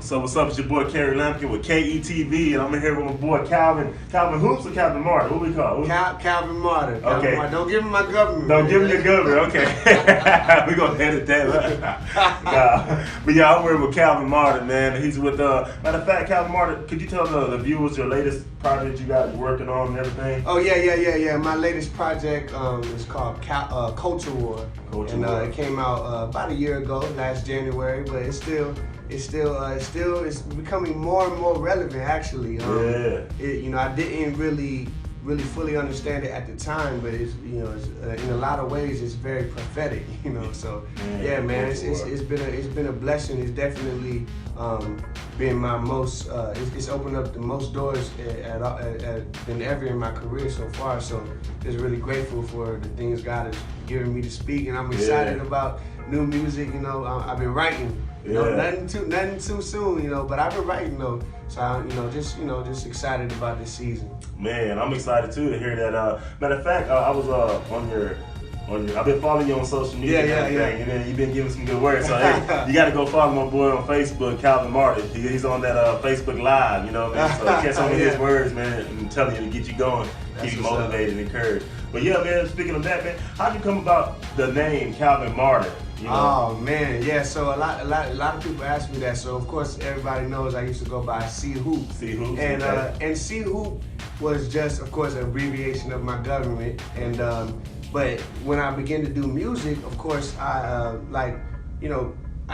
So what's up? It's your boy Kerry Lampkin with KETV, and I'm in here with my boy Calvin. Calvin Hoops or Calvin Martyr? What we call? Calvin Martyr. Okay. Martyr. Don't give him my government. Don't give him your government. Okay. We gonna edit that. But yeah, I'm here with Calvin Martyr, man. He's with matter of fact, Calvin Martyr. Could you tell the viewers your latest project you got working on and everything? Oh yeah. My latest project is called Culture War, it came out about a year ago, last January, but it's becoming more and more relevant actually. I didn't really fully understand it at the time, but it's in a lot of ways it's very prophetic, So man, it's been a blessing. It's definitely been my most. It's opened up the most doors than ever in my career so far. So just really grateful for the things God has given me to speak, and I'm excited about new music. I've been writing. Nothing too soon, but I've been writing though. So I'm, just excited about this season. Man, I'm excited too to hear that. Matter of fact, I was on your. I've been following you on social media and everything, and then you've been giving some good work. So hey, you got to go follow my boy on Facebook, Calvin Martyr. He's on that Facebook Live, So catch some of his words, man. I'm telling you to get you going, keep you motivated and encouraged. But yeah, man. Speaking of that, man, how'd you come about the name Calvin Martyr? Oh man, yeah. So a lot of people ask me that. So of course everybody knows I used to go by C Hoop. And C Hoop was just, of course, an abbreviation of my government. And but when I began to do music, of course, I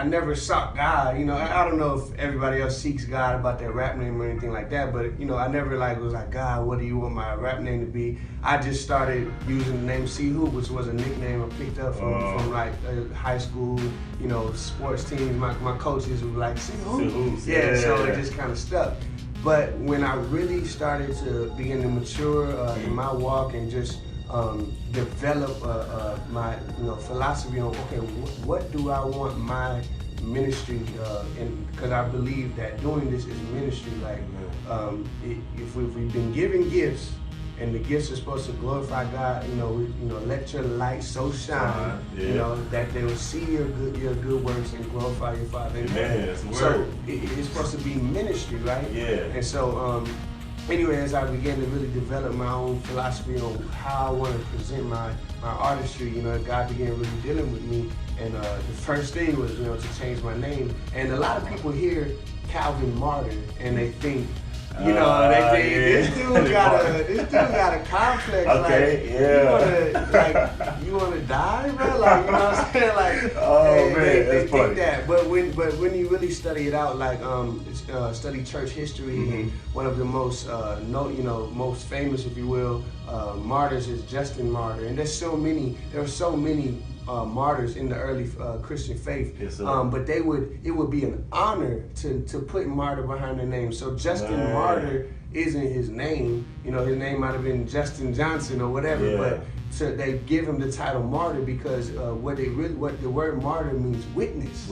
never sought God. I don't know if everybody else seeks God about their rap name or anything like that, but I never was like, God, what do you want my rap name to be? I just started using the name C Hoop, which was a nickname I picked up from high school, sports teams. My coaches were like, C Hoop. Yeah, so it just kind of stuck. But when I really started to begin to mature in my walk and just develop my philosophy on what do I want my ministry because I believe that doing this is ministry. If we've been given gifts and the gifts are supposed to glorify God, let your light so shine, that they will see your good works and glorify your Father in heaven. So it's supposed to be ministry, right? Yeah. And so anyway, as I began to really develop my own philosophy on how I want to present my artistry, God began really dealing with me. And the first thing was, to change my name. And a lot of people hear Calvin Martyr and they think, this dude got a complex. You wanna die, bro? You know what I'm saying? They think that. But when you really study it out, study church history, one of the most most famous, if you will, martyrs is Justin Martyr, and there were so many martyrs in the early Christian faith. Yes, but it would be an honor to put martyr behind their name. So Justin Martyr isn't his name. His name might have been Justin Johnson or whatever, but so they give him the title martyr because what the word martyr means witness,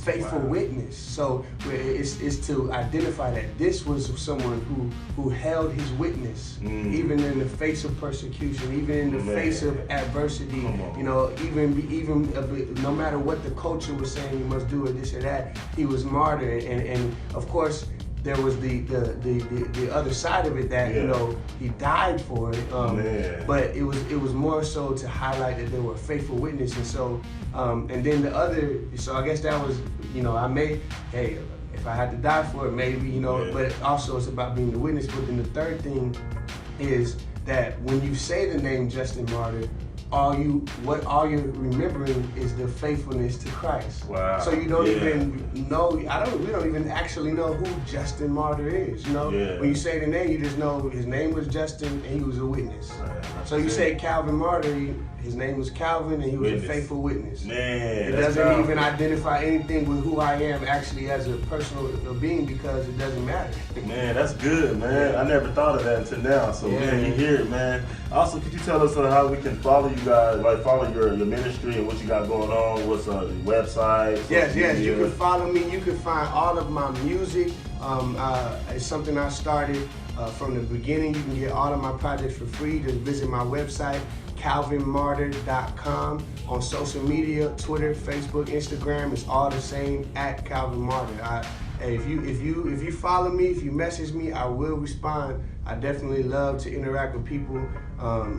faithful witness. So it's to identify that this was someone who held his witness, even in the face of persecution, even in the face of adversity. Even no matter what the culture was saying, you must do it, this or that. He was martyred, and of course, there was the other side of it that he died for it, but it was more so to highlight that they were faithful witness. And so and then so I guess that was if I had to die for it, maybe but also it's about being the witness. But then the third thing is that when you say the name Justin Martyr, all you're remembering is the faithfulness to Christ. Wow. So you don't even know. We don't even actually know who Justin Martyr is. When you say the name, you just know his name was Justin and he was a witness. So you say Calvin Martyr, his name was Calvin and he was a faithful witness. Man, it doesn't even identify anything with who I am actually as a personal being because it doesn't matter. Man, that's good, man. I never thought of that until now. So man, you hear it, man. Also, could you tell us how we can follow you guys, follow your ministry and what you got going on? What's your website? Yes. You can follow me. You can find all of my music. It's something I started from the beginning. You can get all of my projects for free. Just visit my website, calvinmartyr.com. On social media, Twitter, Facebook, Instagram, it's all the same, @Calvin Martyr. hey, if you follow me, if you message me, I will respond. I definitely love to interact with people.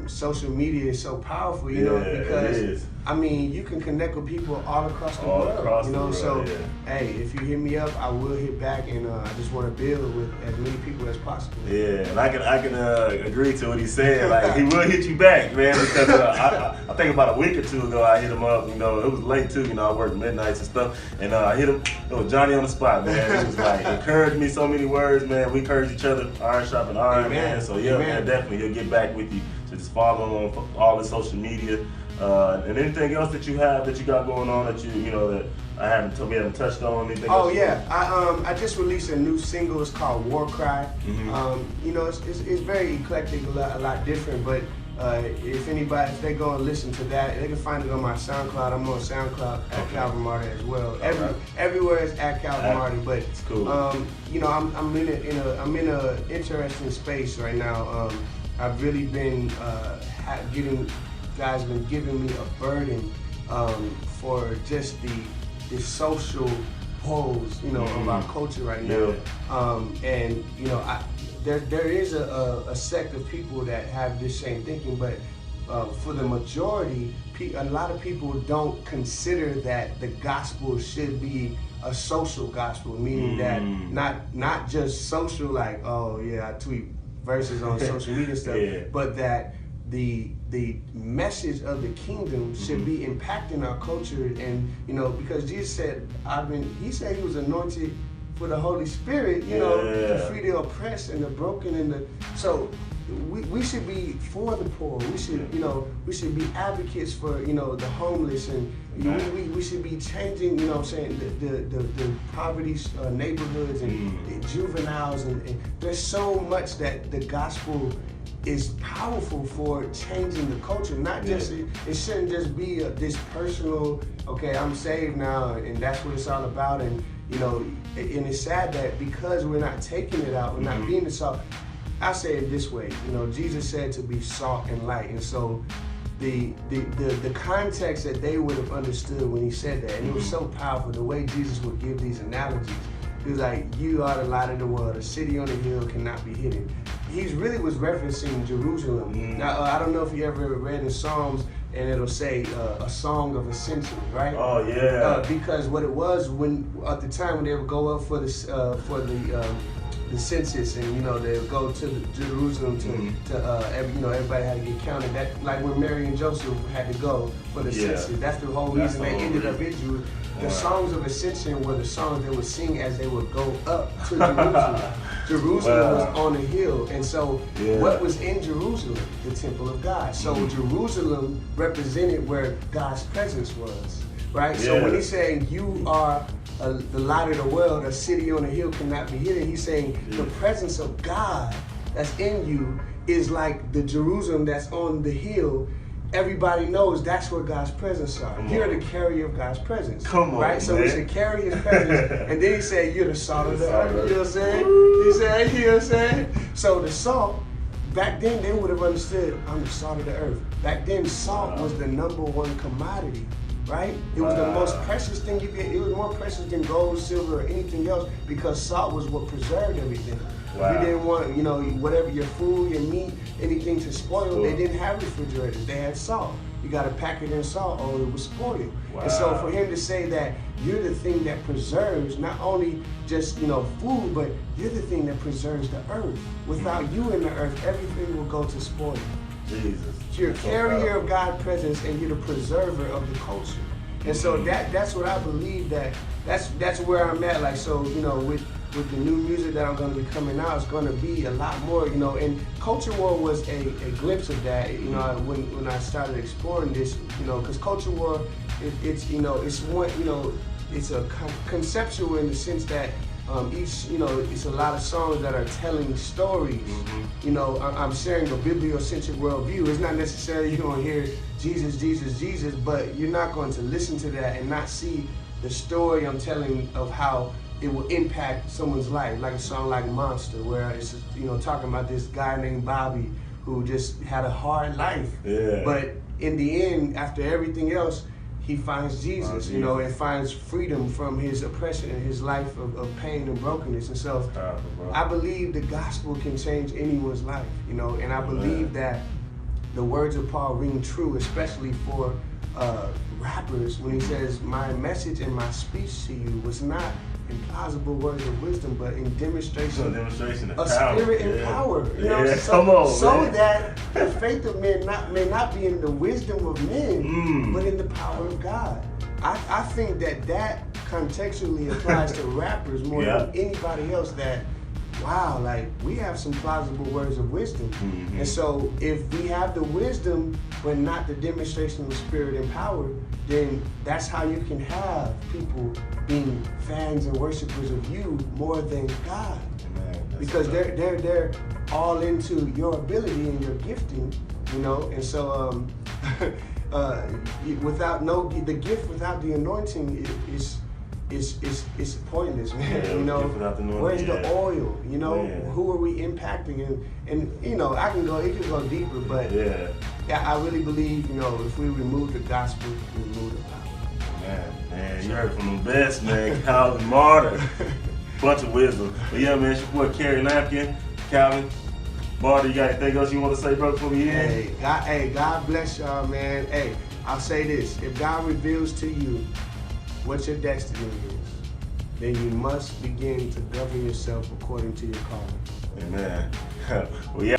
Social media is so powerful, you know, because I mean, you can connect with people all across the world, you know. So, hey, if you hit me up, I will hit back, and I just want to build with as many people as possible. Yeah, and I can agree to what he's saying. Like, he will hit you back, man, because I think about a week or two ago, I hit him up. You know, it was late too. You know, I worked midnights and stuff, and I hit him. It was Johnny on the spot, man. It was like encouraged me so many words, man. We encourage each other, iron sharpen iron, man. So yeah, man, definitely he'll get back with you. So just follow him on all the social media. And anything else that you have that you got going on that you know that we haven't touched on? Anything else I just released a new single. It's called War Cry. You know, it's very eclectic, a lot different. But if they go and listen to that, they can find it on my SoundCloud. I'm on SoundCloud at Calvin Martyr as well. Everywhere is at Calvin Martyr. But it's cool. You know, I'm in a interesting space right now. I've really been God's been giving me a burden for just the social poles, you know, of our culture right now. And you know, there is a sect of people that have this same thinking, but for the majority, a lot of people don't consider that the gospel should be a social gospel, meaning that not just social, like, oh yeah, I tweet verses on social media stuff, but that the message of the kingdom should be impacting our culture. And you know, because Jesus said, he said he was anointed for the Holy Spirit, you know, to free the oppressed and the broken and so we should be for the poor. We should, you know, we should be advocates for, you know, the homeless, and we should be changing, you know what I'm saying, the poverty neighborhoods and the juveniles, and there's so much that the gospel is powerful for changing the culture. Not just it shouldn't just be this personal, okay, I'm saved now and that's what it's all about. And you know, and it's sad that because we're not taking it out, we're not being the salt. I say it this way, you know, Jesus said to be salt and light, and so the context that they would have understood when he said that, and it was so powerful, the way Jesus would give these analogies. He was like, you are the light of the world, a city on a hill cannot be hidden. He really was referencing Jerusalem. Now, I don't know if you ever read in Psalms, and it'll say a song of ascension, right? Oh yeah. Because what it was, when at the time when they would go up for the census, and you know they would go to Jerusalem everybody had to get counted. That, like when Mary and Joseph had to go for the census. That's the whole reason they ended up in Jerusalem. The songs of ascension were the songs they would sing as they would go up to Jerusalem. Jerusalem was on a hill, and so what was in Jerusalem? The temple of God. So Jerusalem represented where God's presence was, right? So when he's saying you are the light of the world, a city on a hill cannot be hidden, he's saying the presence of God that's in you is like the Jerusalem that's on the hill. Everybody knows that's where God's presence are. You're the carrier of God's presence. Right? So we should carry his presence. And then he said, you're the salt of the earth. You know what I'm saying? He said, you know what I'm saying? So the salt, back then they would have understood, I'm the salt of the earth. Back then salt was the #1 commodity. Right? It was the most precious thing you get. It was more precious than gold, silver, or anything else, because salt was what preserved everything. You didn't want, you know, whatever, your food, your meat, anything to spoil, they didn't have refrigerators. They had salt. You got to pack it in salt or it was spoiled. And so for him to say that you're the thing that preserves not only just, you know, food, but you're the thing that preserves the earth. Without you in the earth, everything will go to spoil. Jesus. You're a carrier of God's presence, and you're the preserver of the culture. And so that's what I believe, that's where I'm at. Like, so, you know, with the new music that I'm going to be coming out, it's going to be a lot more, you know, and Culture War was a glimpse of that, you know, when I started exploring this, you know, because Culture War, it's, you know, it's one, you know, it's a conceptual in the sense that each, you know, it's a lot of songs that are telling stories. You know, I'm sharing a bibliocentric worldview. It's not necessarily you're going to hear Jesus, Jesus, Jesus, but you're not going to listen to that and not see the story I'm telling of how it will impact someone's life. Like a song like Monster, where it's, you know, talking about this guy named Bobby who just had a hard life. But in the end, after everything else, he finds Jesus, you know, and finds freedom from his oppression and his life of pain and brokenness. And so I believe the gospel can change anyone's life, you know, and I believe that the words of Paul ring true, especially for rappers, when he says, my message and my speech to you was not in plausible words of wisdom, but in demonstration of spirit and power. You know, so that the faith of men may not be in the wisdom of men, but in the power of God. I think that contextually applies to rappers more than anybody else. That wow, like we have some plausible words of wisdom, and so if we have the wisdom but not the demonstration of spirit and power, then that's how you can have people being fans and worshipers of you more than God, because they're all into your ability and your gifting, you know. And so the gift without the anointing is pointless, man. You know, where's the oil? You know, who are we impacting? And you know, it can go deeper, but I really believe, you know, if we remove the gospel, we remove the power. Man, you heard from the best, man. Calvin Martyr, bunch of wisdom. But yeah, man, it's your boy Carrie Lampkin. Calvin Martyr, you got anything else you want to say, bro, before we end? God bless y'all, man. Hey, I'll say this: if God reveals to you what your destiny is, then you must begin to govern yourself according to your calling. Amen. Well, yeah.